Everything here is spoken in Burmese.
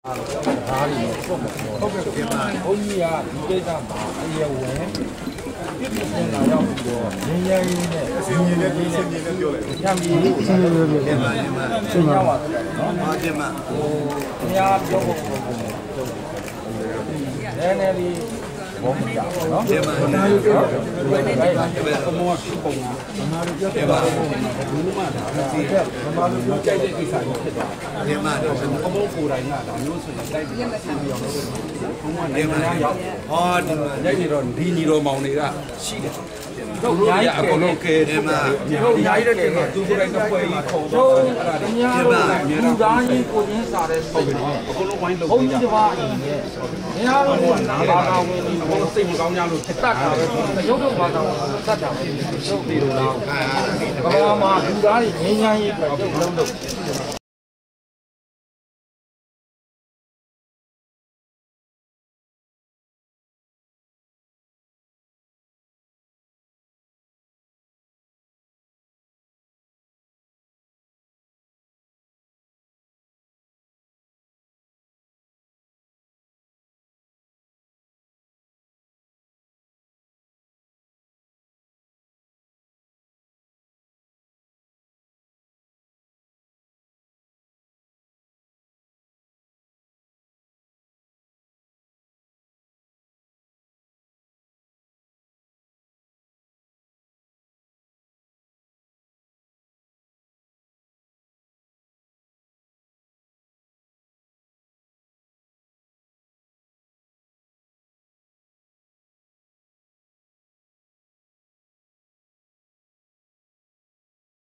ဟုတ်ကဲ့ပြန်ပါဘုန်းကြီးကဒီကိစ္စမှာအရေဝင်ပြည့်ပြည့်စုံရောက်ပြီးတော့ရင်းရင်းနဲ့အစင်းရင်းနဲ့ပြောလိုက်။ညံပြီးကိုပြန်ပါပြန်ပါပြန်ပါနော်။ပြန်ပါဟိုအများပြောဖို့နည်းနည်းလေးဘောမကြောက်နော်။ပြန်ပါပြန်ပါဘုံကရှိပုံကဘာမှပြောပြပါဘူးဘူးမှဒါဒီကဘာမှပြောကြိုက်တဲ့ကိစ္စကြီးဖြစ်သွား။ပြန်ပါတော့အမောကိုယ်တိုင်ကဒါမျိုးဆိုရင်တိုက်ပြီးဆက်ပြီးအောင်လုပ်လို့ဘုံကနိုင်ငံရောက်ဟောဒီမှာရိုက်နေတော့ဒီညီတော်မောင်တွေကရှိတယ်တို့အများကြီးအကုန်လုံးကဲတယ်မှာတို့အများကြီးတဲ့ကသူကိုယ်တိုင်တစ်ပွဲကြီးခုံတော့အဲ့ဒါတွေအများကြီးလူသားကြီးကိုရင်းစားတဲ့စိတ်အကုန်လုံးဝိုင်းလုပ်ကြတယ်ဘုံကြီးတစ်ပါးအနေနဲ့အများကြီးနာဘာသာဝင်ဒီဘုံစိတ်မကောင်းကြလို့တတ်တာပဲရုပ်တော့ဘာသာတတ်တာပဲရုပ်ပြီးတော့ကဘာမှလူသားကြီးငြိမ်းချမ်းရေးအတွက်ရုပ်လုံးလို့